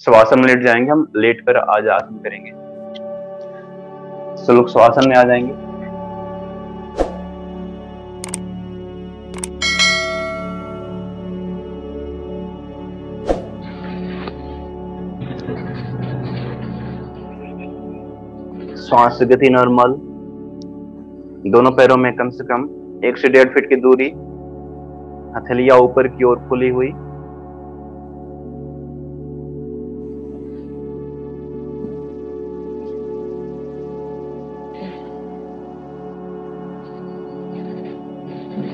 शवासन में लेट जाएंगे, हम लेट कर आज आसन करेंगे। सब लोग शवासन में आ जाएंगे। श्वास गति नॉर्मल। दोनों पैरों में कम से कम 1 से 1.5 फीट की दूरी, हथेलियां ऊपर की ओर खुली हुई।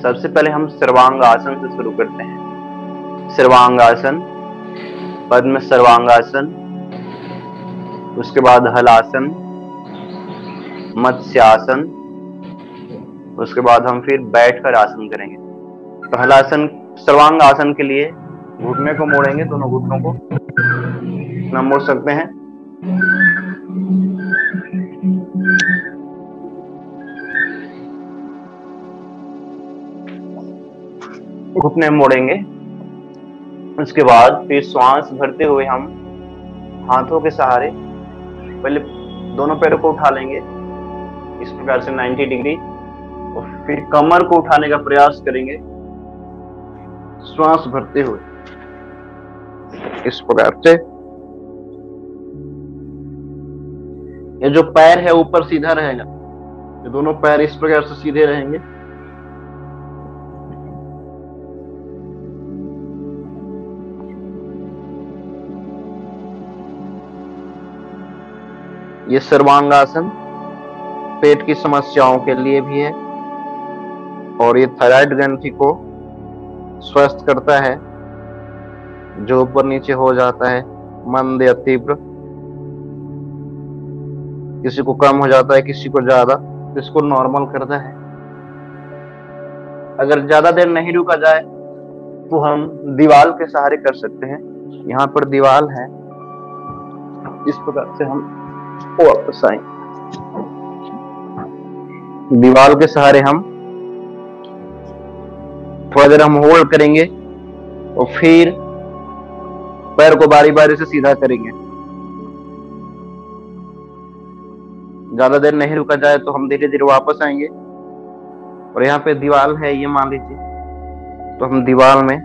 सबसे पहले हम सर्वांग आसन से शुरू करते हैं। सर्वांग आसन, पद्म सर्वांगासन, उसके बाद हलासन, मत्स्यासन, उसके बाद हम फिर बैठकर आसन करेंगे। तो हलासन सर्वांग आसन के लिए घुटने को मोड़ेंगे, दोनों घुटनों को ना मोड़ सकते हैं। घुटने मोड़ेंगे। उसके बाद फिर श्वास भरते हुए हम हाथों के सहारे पहले दोनों पैरों को उठा लेंगे इस प्रकार से 90 डिग्री, और फिर कमर को उठाने का प्रयास करेंगे श्वास भरते हुए इस प्रकार से। ये जो पैर है ऊपर सीधा रहेगा, ये दोनों पैर इस प्रकार से सीधे रहेंगे। ये सर्वांगासन पेट की समस्याओं के लिए भी है, और ये थायराइड ग्रंथि को स्वस्थ करता है, जो ऊपर नीचे हो जाता है मंद या तीव्र। किसी को कम हो जाता है, किसी को ज्यादा, इसको नॉर्मल करता है। अगर ज्यादा देर नहीं रुका जाए तो हम दीवार के सहारे कर सकते हैं। यहाँ पर दीवार है, इस प्रकार से हम वापस आए। दीवार के सहारे हम थोड़ा देर हम होल्ड करेंगे और फिर पैर को बारी बारी से सीधा करेंगे। ज्यादा देर नहीं रुका जाए तो हम धीरे धीरे वापस आएंगे। और यहाँ पे दीवार है, ये मान लीजिए, तो हम दीवार में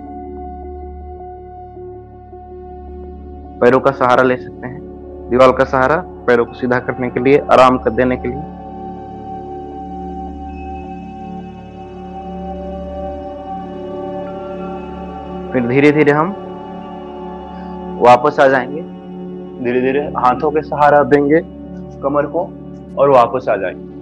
पैरों का सहारा ले सकते हैं। दीवार का सहारा पैरों को सीधा करने के लिए, आराम कर देने के लिए। फिर धीरे धीरे हम वापस आ जाएंगे। धीरे धीरे हाथों के सहारा देंगे कमर को और वापस आ जाएंगे।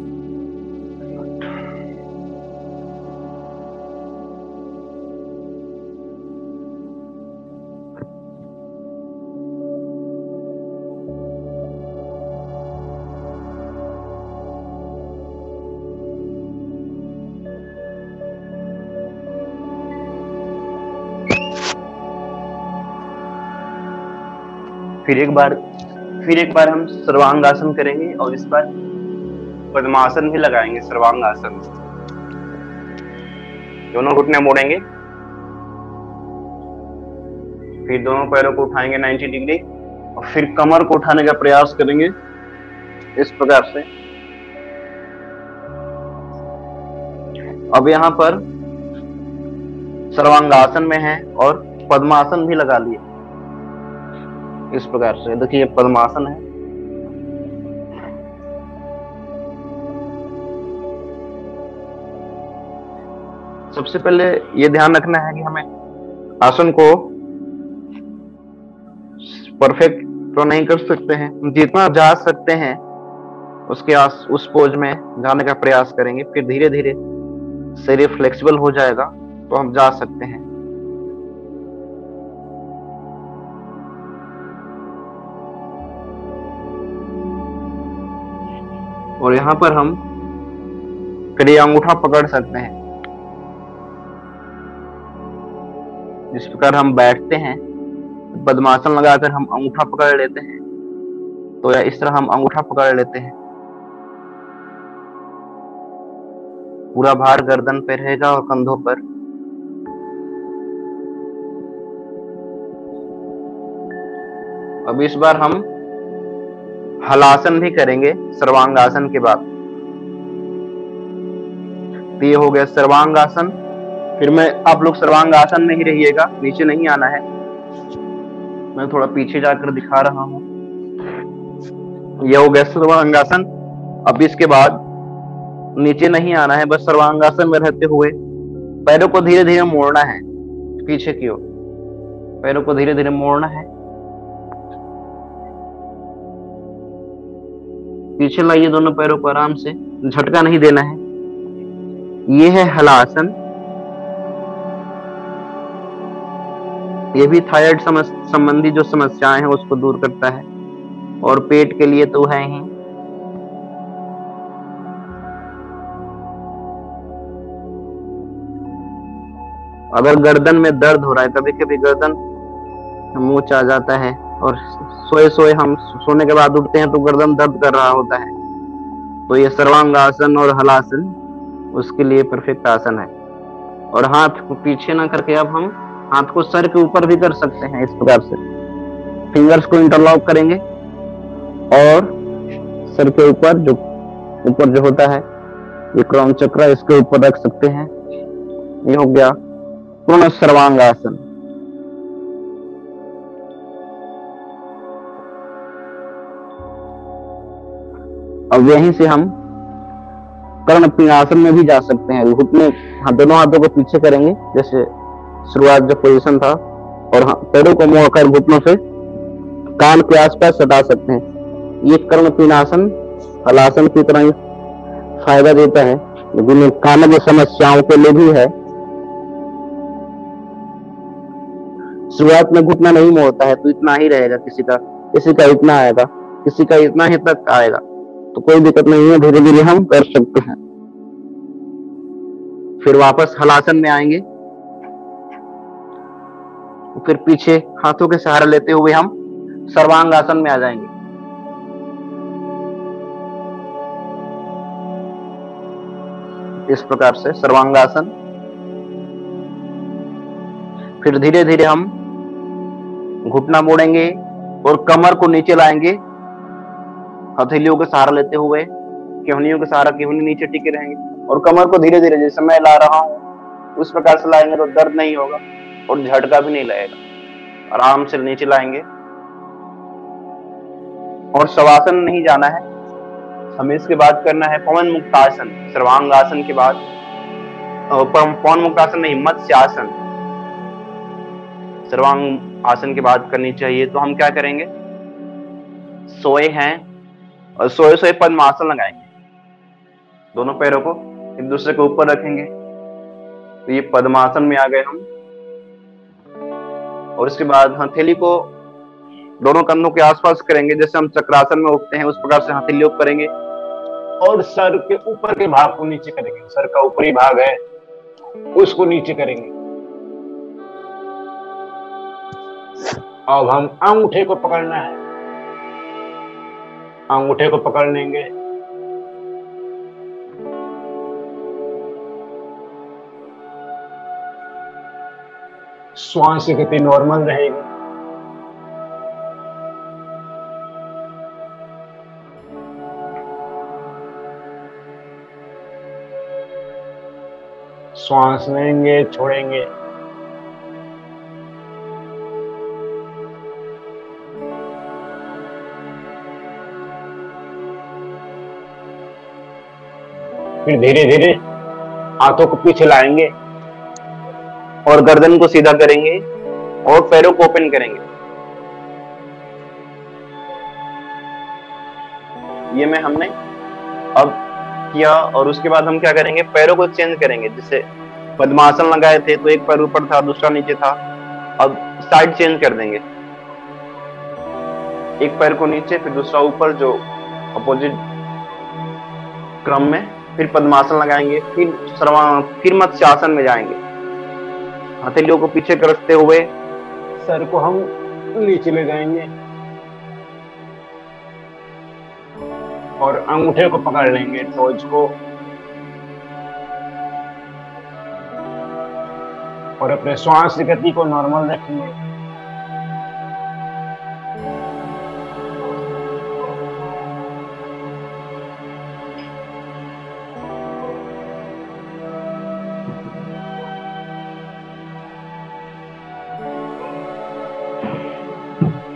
फिर एक बार हम सर्वांगासन करेंगे और इस बार पद्मासन भी लगाएंगे। सर्वांगासन, दोनों घुटने मोड़ेंगे, फिर दोनों पैरों को उठाएंगे 90 डिग्री और फिर कमर को उठाने का प्रयास करेंगे इस प्रकार से। अब यहाँ पर सर्वांगासन में है और पद्मासन भी लगा लिए इस प्रकार से। देखिए ये पद्मासन है। सबसे पहले ये ध्यान रखना है कि हमें आसन को परफेक्ट तो नहीं कर सकते हैं, जितना जा सकते हैं उस पोज में जाने का प्रयास करेंगे। फिर धीरे धीरे शरीर फ्लेक्सिबल हो जाएगा तो हम जा सकते हैं। और यहाँ पर हम कड़ी अंगूठा पकड़ सकते हैं। जिस प्रकार हम बैठते हैं, पद्मासन लगाकर हम अंगूठा पकड़ लेते हैं, तो या इस तरह हम अंगूठा पकड़ लेते हैं। पूरा भार गर्दन पे रहेगा और कंधों पर। अब इस बार हम हलासन भी करेंगे सर्वांगासन के बाद। तो ये हो गया सर्वांगासन। फिर मैं आप लोग सर्वांगासन में ही रहिएगा, नीचे नहीं आना है। मैं थोड़ा पीछे जाकर दिखा रहा हूँ। यह हो गया सर्वांगासन। अब इसके बाद नीचे नहीं आना है, बस सर्वांगासन में रहते हुए पैरों को धीरे धीरे मोड़ना है पीछे की ओर। पैरों को धीरे धीरे मोड़ना है, पीछे लाइए दोनों पैरों को आराम से, झटका नहीं देना है। ये है हलासन। ये भी थायराइड संबंधी जो समस्याएं हैं उसको दूर करता है, और पेट के लिए तो है ही। अगर गर्दन में दर्द हो रहा है, कभी कभी गर्दन मूंछ आ जाता है, और सोए सोए हम सोने के बाद उठते हैं तो गर्दन दर्द कर रहा होता है, तो ये सर्वांगासन और हलासन उसके लिए परफेक्ट आसन है। और हाथ को पीछे ना करके अब हम हाथ को सर के ऊपर भी कर सकते हैं। इस प्रकार से फिंगर्स को इंटरलॉक करेंगे और सर के ऊपर जो होता है ये क्रॉन चक्र, इसके ऊपर रख सकते हैं। ये हो गया पूर्ण सर्वांगासन। अब यहीं से हम कर्णपिनासन में भी जा सकते हैं। घुटने दोनों हाथों को पीछे करेंगे, जैसे शुरुआत जो पोजीशन था, और पैरों को मोड़कर घुटनों से कान के आसपास सटा सकते हैं। ये कर्णपिनासन हलासन की तरह फायदा देता है, लेकिन कान की समस्याओं के लिए भी है। शुरुआत में घुटना नहीं मोड़ता है तो इतना ही रहेगा, किसी का इतना आएगा, किसी का इतना ही तक आएगा, तो कोई दिक्कत नहीं है, धीरे धीरे हम कर सकते हैं। फिर वापस हलासन में आएंगे, फिर पीछे हाथों के सहारा लेते हुए हम सर्वांगासन में आ जाएंगे। इस प्रकार से सर्वांगासन। फिर धीरे धीरे हम घुटना मोड़ेंगे और कमर को नीचे लाएंगे, हथेलियों के सहारा लेते हुए, केहनियों के सहारा केहनी नीचे टिके रहेंगे, और कमर को धीरे धीरे जैसे मैं ला रहा हूँ उस प्रकार से लाएंगे तो दर्द नहीं होगा और झटका भी नहीं लगेगा। आराम से नीचे लाएंगे, और शवासन नहीं जाना है हमें। इसके बाद करना है पवन मुक्तासन। सर्वांगासन के बाद पवन मुक्तासन नहीं, मत्स्यासन सर्वांग आसन के बाद करनी चाहिए। तो हम क्या करेंगे, सोए हैं और सोए सोए पद्मासन लगाएंगे, दोनों पैरों को एक दूसरे के ऊपर रखेंगे, तो ये पद्मासन में आ गए हम। और इसके बाद हथेली को दोनों कंधों के आसपास करेंगे, जैसे हम चक्रासन में उठते हैं उस प्रकार से हथेली करेंगे, और सर के ऊपर के भाग को नीचे करेंगे। सर का ऊपरी भाग है उसको नीचे करेंगे। अब हम अंगूठे को पकड़ना है, अंगूठे को पकड़ लेंगे, श्वास की गति नॉर्मल रहेगी। श्वास लेंगे, छोड़ेंगे। फिर धीरे धीरे हाथों को पीछे लाएंगे और गर्दन को सीधा करेंगे और पैरों को ओपन करेंगे। ये में हमने अब किया, और उसके बाद हम क्या करेंगे, पैरों को चेंज करेंगे। जैसे पद्मासन लगाए थे तो एक पैर ऊपर था दूसरा नीचे था, अब साइड चेंज कर देंगे, एक पैर को नीचे फिर दूसरा ऊपर, जो अपोजिट क्रम में। फिर पद्मासन लगाएंगे, फिर मत्स्यासन में जाएंगे। हथेलियों को पीछे करते हुए सर को हम नीचे ले जाएंगे और अंगूठे को पकड़ लेंगे, टोज को, और अपने श्वास की गति को नॉर्मल रखेंगे।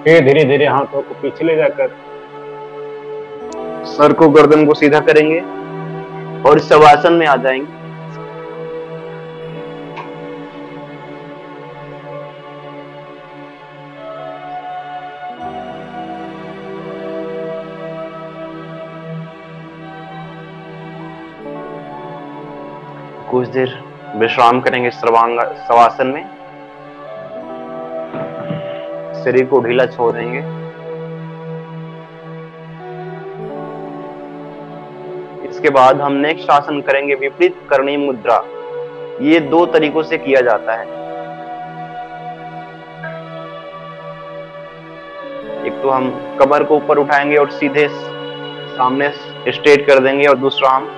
फिर धीरे धीरे हाथों को पीछे ले जाकर सर को, गर्दन को सीधा करेंगे और शवासन में आ जाएंगे। कुछ देर विश्राम करेंगे शवासन में। शरीर को ढीला छोड़ देंगे। इसके बाद हम नेक्स्ट आसन करेंगे विपरीत करणी मुद्रा। ये 2 तरीकों से किया जाता है। एक तो हम कमर को ऊपर उठाएंगे और सीधे सामने स्ट्रेट कर देंगे, और दूसरा हम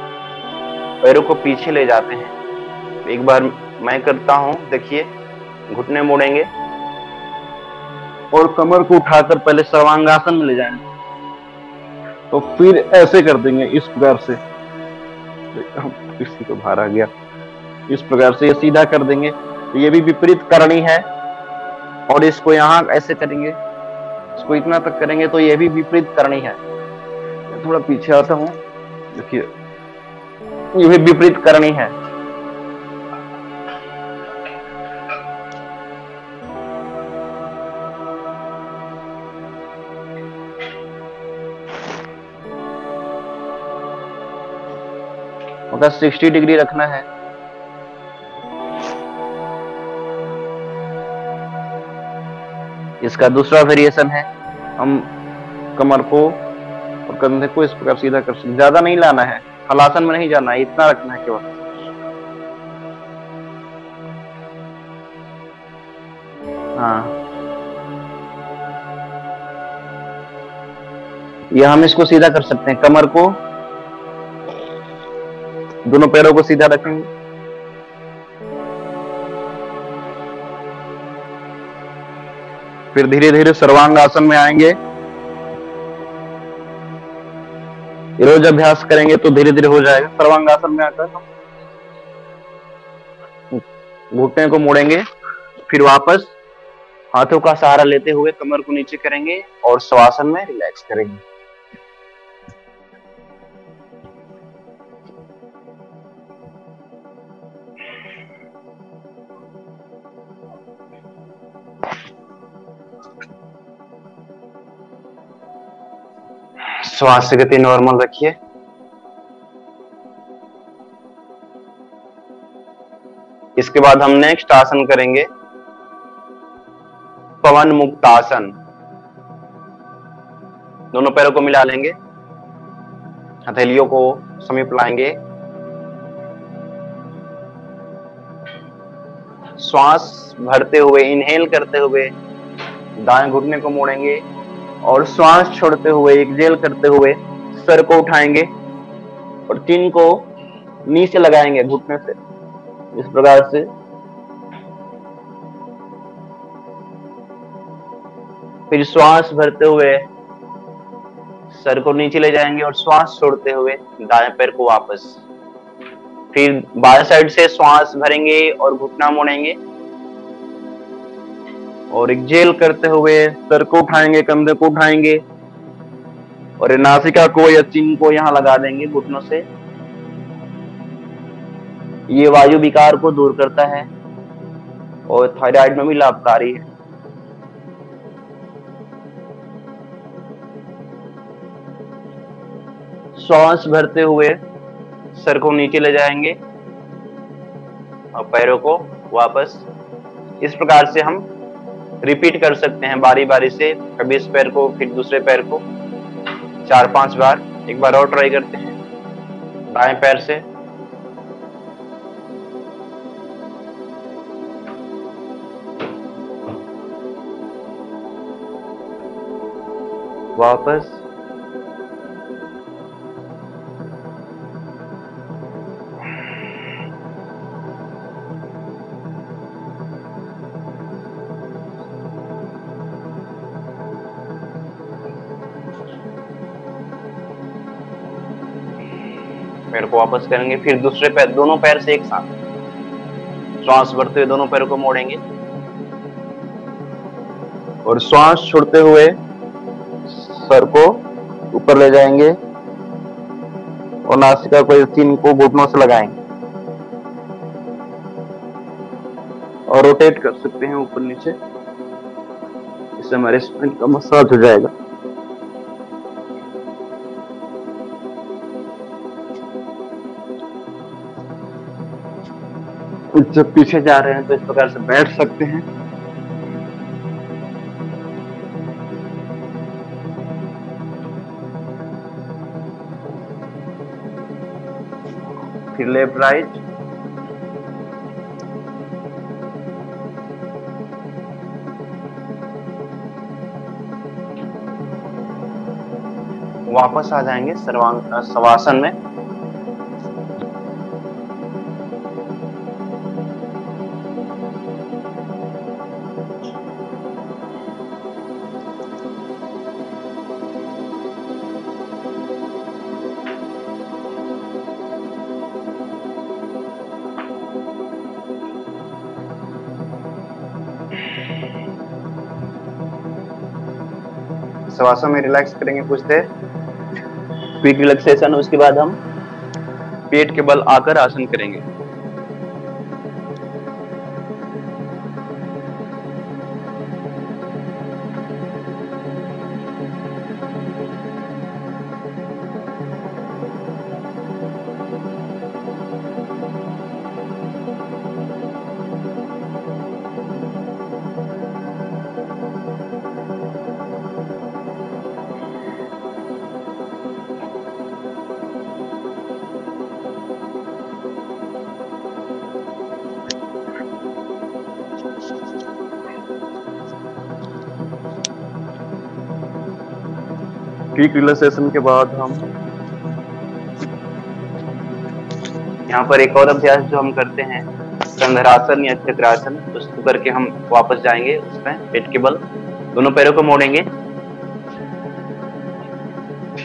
पैरों को पीछे ले जाते हैं। एक बार मैं करता हूं, देखिए। घुटने मोड़ेंगे और कमर को उठाकर पहले सर्वांगासन में ले जाएंगे, तो फिर ऐसे कर देंगे इस प्रकार से। किसी को भार आ गया। इस प्रकार से ये सीधा कर देंगे। तो ये भी विपरीत करणी है। और इसको यहाँ ऐसे करेंगे, इसको इतना तक करेंगे, तो ये भी विपरीत करणी है। थोड़ा पीछे आता हूं, देखिए ये भी विपरीत करणी है। मगर 60 डिग्री रखना है। इसका दूसरा वेरिएशन है, हम कमर को और कंधे को इस प्रकार सीधा कर सकते। ज्यादा नहीं लाना है, हलासन में नहीं जाना है, इतना रखना है केवल। हाँ, ये हम इसको सीधा कर सकते हैं। कमर को, दोनों पैरों को सीधा रखेंगे, फिर धीरे धीरे सर्वांग आसन में आएंगे। रोज अभ्यास करेंगे तो धीरे धीरे हो जाएगा। सर्वांग आसन में आकर घुटने को मोड़ेंगे, फिर वापस हाथों का सहारा लेते हुए कमर को नीचे करेंगे और शवासन में रिलैक्स करेंगे। श्वास की गति नॉर्मल रखिए। इसके बाद हम नेक्स्ट आसन करेंगे पवन मुक्त आसन। दोनों पैरों को मिला लेंगे, हथेलियों को समीप लाएंगे, श्वास भरते हुए, इनहेल करते हुए दाएं घुटने को मोड़ेंगे और श्वास छोड़ते हुए, एक्सहेल करते हुए सर को उठाएंगे और चिन को नीचे लगाएंगे घुटने से, इस प्रकार से। फिर श्वास भरते हुए सर को नीचे ले जाएंगे और श्वास छोड़ते हुए दाएं पैर को वापस। फिर बाएं साइड से श्वास भरेंगे और घुटना मोड़ेंगे और एक्सहेल करते हुए सर को उठाएंगे, कंधे को उठाएंगे और नासिका को या चिन को यहां लगा देंगे घुटनों से। ये वायु विकार को दूर करता है और थायराइड में भी लाभकारी है। श्वास भरते हुए सर को नीचे ले जाएंगे और पैरों को वापस। इस प्रकार से हम रिपीट कर सकते हैं बारी बारी से, कभी इस पैर को फिर दूसरे पैर को 4-5 बार। एक बार और ट्राई करते हैं। दाएं पैर से वापस, पैर को वापस करेंगे। फिर दूसरे पैर, दोनों पैर से एक साथ श्वास भरते हुए दोनों पैरों को मोड़ेंगे और श्वास छोड़ते हुए सर को ऊपर ले जाएंगे और नासिका को चिन्ह को घुटनों से लगाएंगे और रोटेट कर सकते हैं ऊपर नीचे। इससे हमारे स्पाइन का मसाज हो जाएगा। जब पीछे जा रहे हैं तो इस प्रकार से बैठ सकते हैं। फिर लेफ्ट राइट, वापस आ जाएंगे शवासन में। शवासन में रिलैक्स करेंगे कुछ देर, क्विक रिलैक्सेशन। उसके बाद हम पेट के बल आकर आसन करेंगे। क्विक रिलैक्सेशन के बाद हम यहाँ पर एक और अभ्यास जो हम करते हैं कंधरासन या चक्रासन, उसको करके हम वापस जाएंगे। उसमें पेट के बल दोनों पैरों को मोड़ेंगे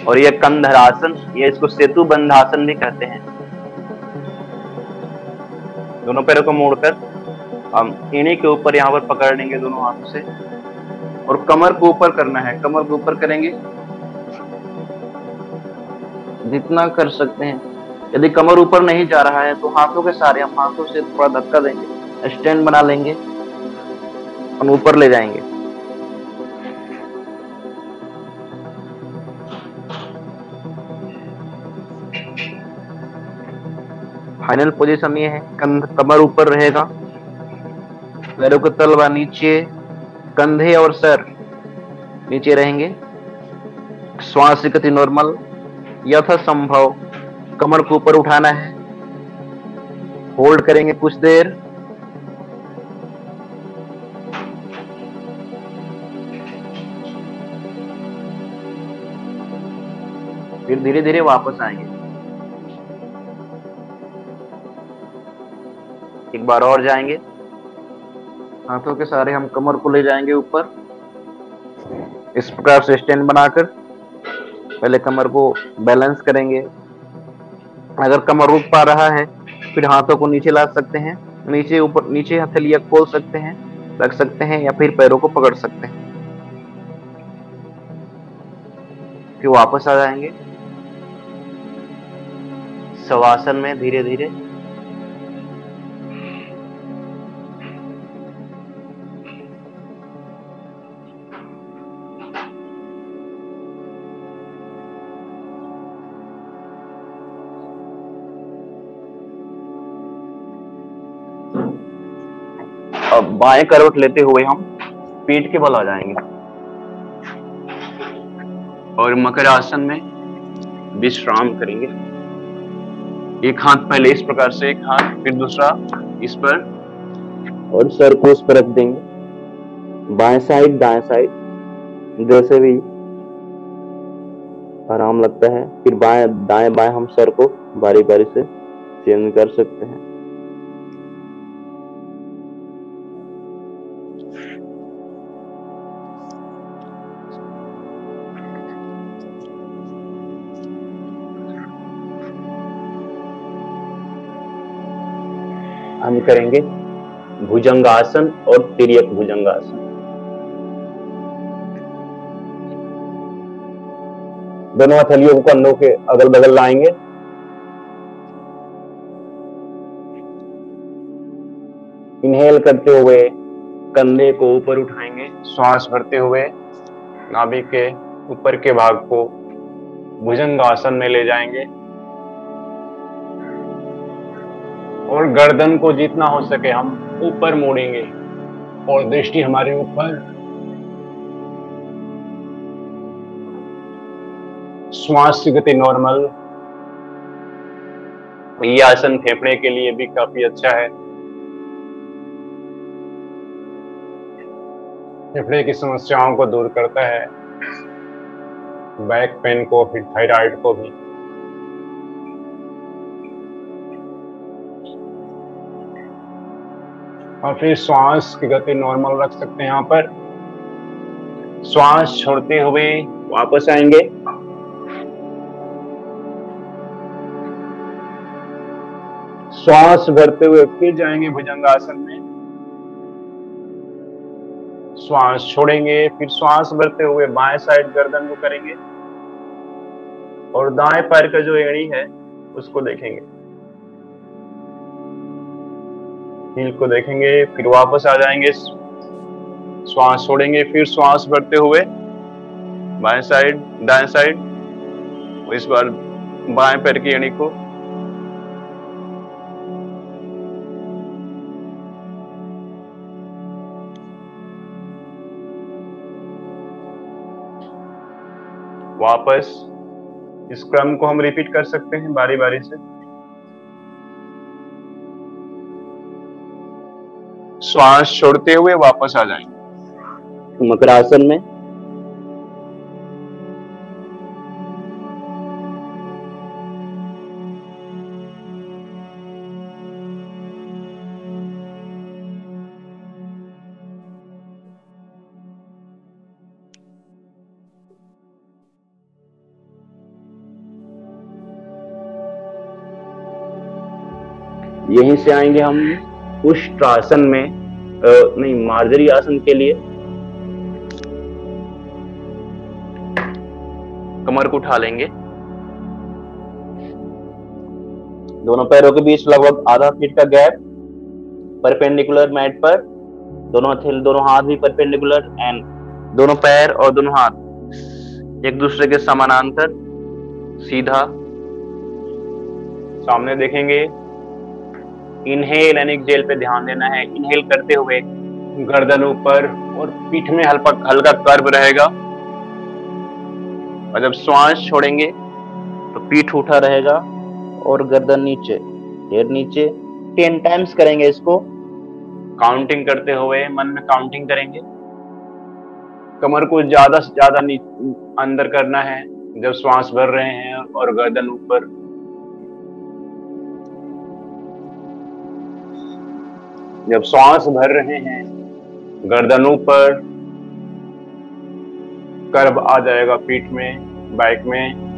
और यह कंधरासन, ये इसको सेतु बंधासन भी कहते हैं। दोनों पैरों को मोड़कर हम इन्हीं के ऊपर यहाँ पर पकड़ लेंगे दोनों हाथों से और कमर को ऊपर करना है। कमर को ऊपर करेंगे जितना कर सकते हैं। यदि कमर ऊपर नहीं जा रहा है तो हाथों के सहारे हम हाथों से थोड़ा धक्का देंगे, स्टैंड बना लेंगे और ऊपर ले जाएंगे। फाइनल पोजीशन ये है, कमर ऊपर रहेगा, पैरों के तल व नीचे, कंधे और सर नीचे रहेंगे। श्वास की गति नॉर्मल, यथासंभव कमर को ऊपर उठाना है। होल्ड करेंगे कुछ देर। फिर धीरे धीरे वापस आएंगे। एक बार और जाएंगे, हाथों के सहारे हम कमर को ले जाएंगे ऊपर, इस प्रकार से स्टैंड बनाकर पहले कमर को बैलेंस करेंगे। अगर कमर रुक पा रहा है फिर हाथों को नीचे ला सकते हैं, नीचे ऊपर, नीचे हथेलियां खोल सकते हैं, रख सकते हैं या फिर पैरों को पकड़ सकते हैं। फिर वापस आ जाएंगे शवासन में धीरे धीरे। अब बाएं करवट लेते हुए हम पीठ के बल आ जाएंगे और मकर आसन में विश्राम करेंगे। एक हाथ पहले इस प्रकार से, एक हाथ फिर दूसरा इस पर और सर को उस पर रख देंगे। बाएं साइड दाएं साइड, जैसे भी आराम लगता है। फिर बाएं दाएं बाएं हम सर को बारी बारी से चेंज कर सकते हैं। हम करेंगे भुजंगासन और तिर्यक भुजंगासन। दोनों हथेलियों को कंधों के अगल बगल लाएंगे। इनहेल करते हुए कंधे को ऊपर उठाएंगे, श्वास भरते हुए नाभि के ऊपर के भाग को भुजंग आसन में ले जाएंगे और गर्दन को जितना हो सके हम ऊपर मोड़ेंगे और दृष्टि हमारे ऊपर। श्वास की गति नॉर्मल। ये आसन फेफड़े के लिए भी काफी अच्छा है, फेफड़े की समस्याओं को दूर करता है, बैक पेन को, फिर थायराइड को भी। और फिर श्वास की गति नॉर्मल रख सकते हैं। यहाँ पर श्वास छोड़ते हुए वापस आएंगे, श्वास भरते हुए फिर जाएंगे भुजंगासन में, श्वास छोड़ेंगे, फिर श्वास भरते हुए बाएं साइड गर्दन को करेंगे और दाएं पैर का जो एड़ी है उसको देखेंगे, हील को देखेंगे, फिर वापस आ जाएंगे, श्वास छोड़ेंगे, फिर श्वास भरते हुए बाएं साइड दाएं साइड, इस बार बाएं पैर की एड़ी को, वापस। इस क्रम को हम रिपीट कर सकते हैं बारी बारी से। श्वास छोड़ते हुए वापस आ जाएंगे मकरासन में, यहीं से आएंगे हम उष्ट्रासन में, नहीं मार्जरी आसन के लिए। कमर को उठा लेंगे, दोनों पैरों के बीच लगभग आधा फीट का गैप, परपेंडिकुलर मैट पर, दोनों हाथ भी परपेंडिकुलर, एंड दोनों पैर और दोनों हाथ एक दूसरे के समानांतर सीधा सामने देखेंगे। इनहेल एंड एक्सहेल पे ध्यान देना है। इनहेल करते हुए गर्दन ऊपर और पीठ में हल्का कर्व रहेगा, और जब श्वास छोड़ेंगे तो पीठ उठा रहेगा और गर्दन नीचे, हेड नीचे। 10 टाइम्स करेंगे इसको, काउंटिंग करते हुए मन में काउंटिंग करेंगे। कमर को ज्यादा से ज्यादा अंदर करना है जब श्वास भर रहे हैं और गर्दन ऊपर। जब श्वास भर रहे हैं गर्दन ऊपर, कर्व आ जाएगा पीठ में, बैक में।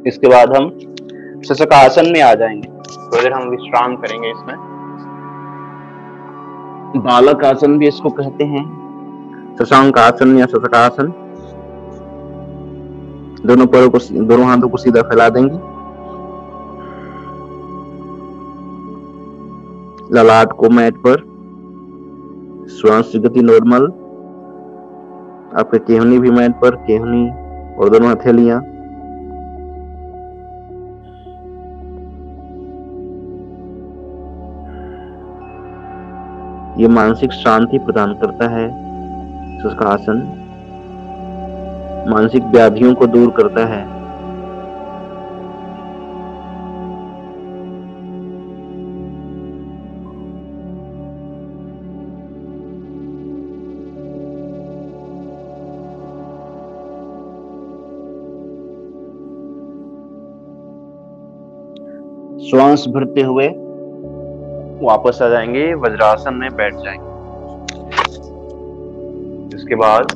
इसके बाद हम शशकासन में आ जाएंगे, थोड़ी देर हम विश्राम करेंगे इसमें। बालक आसन भी इसको कहते हैं, शशांक आसन या शशकासन। दोनों हाथों को सीधा फैला देंगे, ललाट को मैट पर, श्वास की गति नॉर्मल, आपके केहनी भी मैट पर, केहनी और दोनों हथेलियां। ये मानसिक शांति प्रदान करता है। सुखासन मानसिक व्याधियों को दूर करता है। श्वास भरते हुए वापस आ जाएंगे, वज्रासन में बैठ जाएंगे। इसके बाद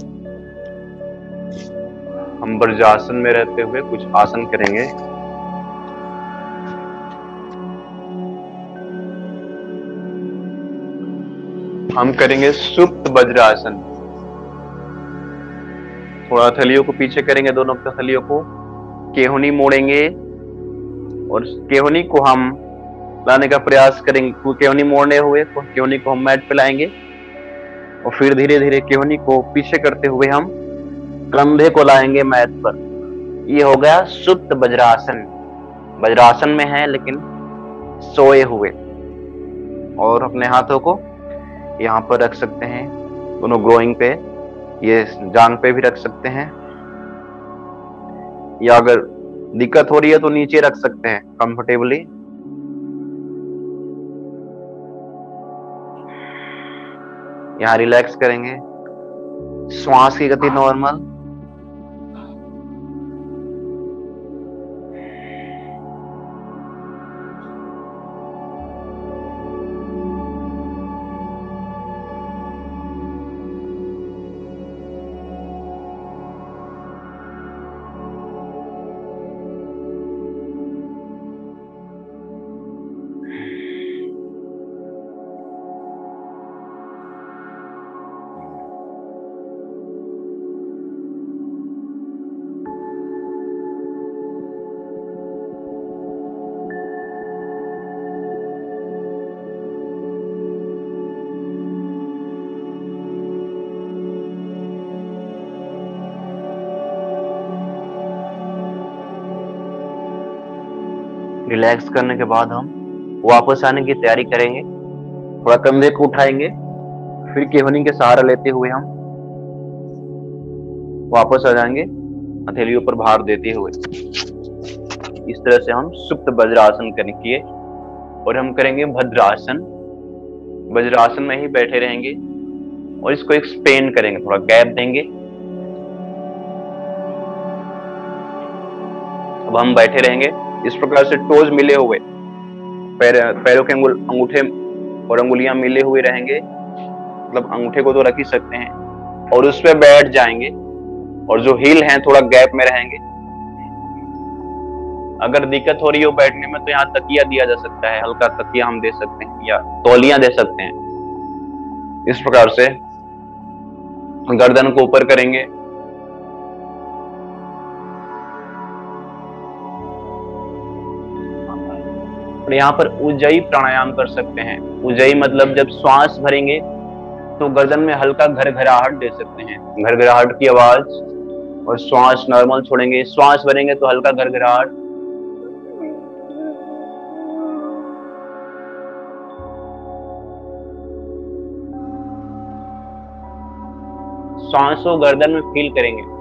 हम वज्रासन में रहते हुए कुछ आसन करेंगे। हम करेंगे सुप्त वज्रासन। थोड़ा थलियों को पीछे करेंगे, दोनों थलियों को, केहुनी मोड़ेंगे और केहुनी को हम लाने का प्रयास करेंगे। केहुनी मोड़ने हुए केहुनी को हम मैट पे लाएंगे और फिर धीरे धीरे केहुनी को पीछे करते हुए हम कंधे को लाएंगे मैट पर। ये हो गया सुप्त वज्रासन। वज्रासन में है लेकिन सोए हुए। और अपने हाथों को यहाँ पर रख सकते हैं, दोनों ग्रोइंग पे, ये जांग पे भी रख सकते हैं, या अगर दिक्कत हो रही है तो नीचे रख सकते हैं कंफर्टेबली। यहाँ रिलैक्स करेंगे, श्वास की गति नॉर्मल। रिलैक्स करने के बाद हम वापस आने की तैयारी करेंगे। थोड़ा कंधे को उठाएंगे, फिर केहुनी के सहारा लेते हुए हम वापस आ जाएंगे हथेलियों पर भार देते हुए। इस तरह से हम सुप्त वज्रासन करेंगे और हम करेंगे भद्रासन। वज्रासन में ही बैठे रहेंगे और इसको एक्सपेंड करेंगे, थोड़ा गैप देंगे। अब हम बैठे रहेंगे इस प्रकार से, टोज मिले हुए, पैरों के अंगूठे और अंगुलियां मिले हुए रहेंगे, मतलब अंगूठे को तो रख ही सकते हैं, और उस पर बैठ जाएंगे और जो हील हैं थोड़ा गैप में रहेंगे। अगर दिक्कत हो रही हो बैठने में तो यहाँ तकिया दिया जा सकता है, हल्का तकिया हम दे सकते हैं या तौलियां दे सकते हैं। इस प्रकार से गर्दन को ऊपर करेंगे, और यहाँ पर उज्जयी प्राणायाम कर सकते हैं। उज्जयी मतलब जब श्वास भरेंगे तो गर्दन में हल्का घरघराहट दे सकते हैं, घरघराहट की आवाज, और श्वास नॉर्मल छोड़ेंगे, श्वास भरेंगे तो हल्का घरघराहट। श्वास को गर्दन में फील करेंगे।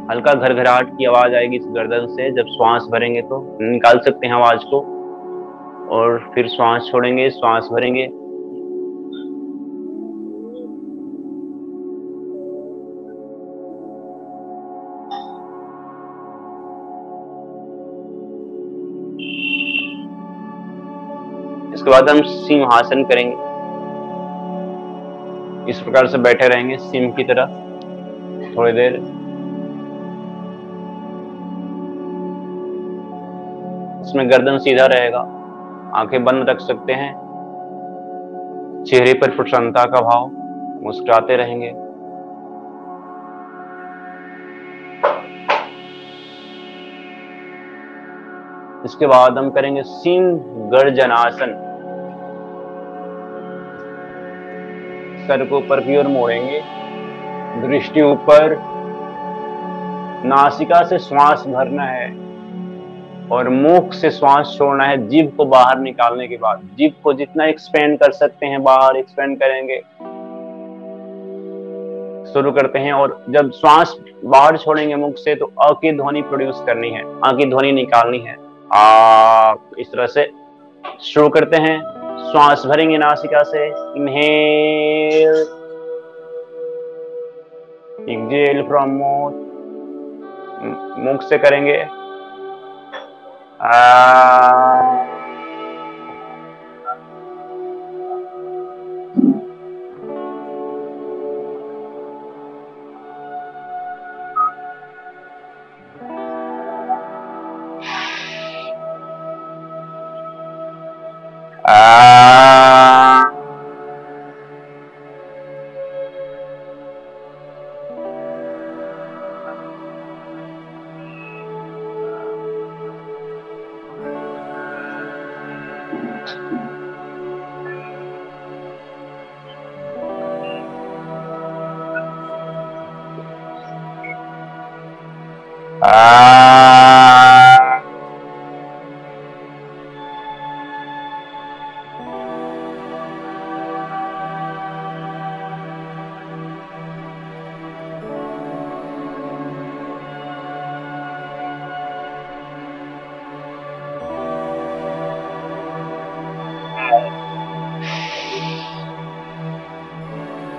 हल्का घरघराहट की आवाज आएगी इस गर्दन से जब श्वास भरेंगे, तो निकाल सकते हैं आवाज को, और फिर श्वास छोड़ेंगे, श्वास भरेंगे। इसके बाद हम सिंहासन करेंगे। इस प्रकार से बैठे रहेंगे सिंह की तरह थोड़ी देर। इसमें गर्दन सीधा रहेगा, आंखें बंद रख सकते हैं, चेहरे पर प्रसन्नता का भाव, मुस्कुराते रहेंगे। इसके बाद हम करेंगे सिंह गर्जनासन। सर को ऊपर की ओर मोड़ेंगे, दृष्टि ऊपर, नासिका से श्वास भरना है और मुख से श्वास छोड़ना है। जीभ को बाहर निकालने के बाद जीभ को जितना एक्सपेंड कर सकते हैं बाहर एक्सपेंड करेंगे। शुरू करते हैं। और जब श्वास बाहर छोड़ेंगे मुख से तो अ की ध्वनि प्रोड्यूस करनी है, अ की ध्वनि निकालनी है। आ, इस तरह से शुरू करते हैं। श्वास भरेंगे नासिका से, इनहेल, एक्सहेल फ्रॉम माउथ, मुख से करेंगे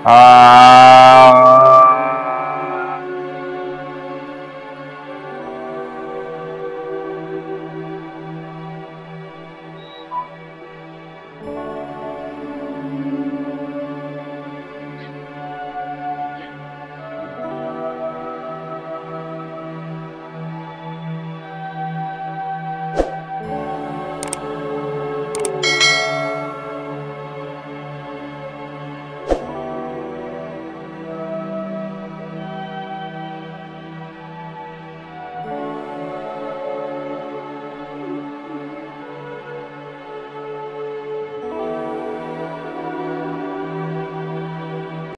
आ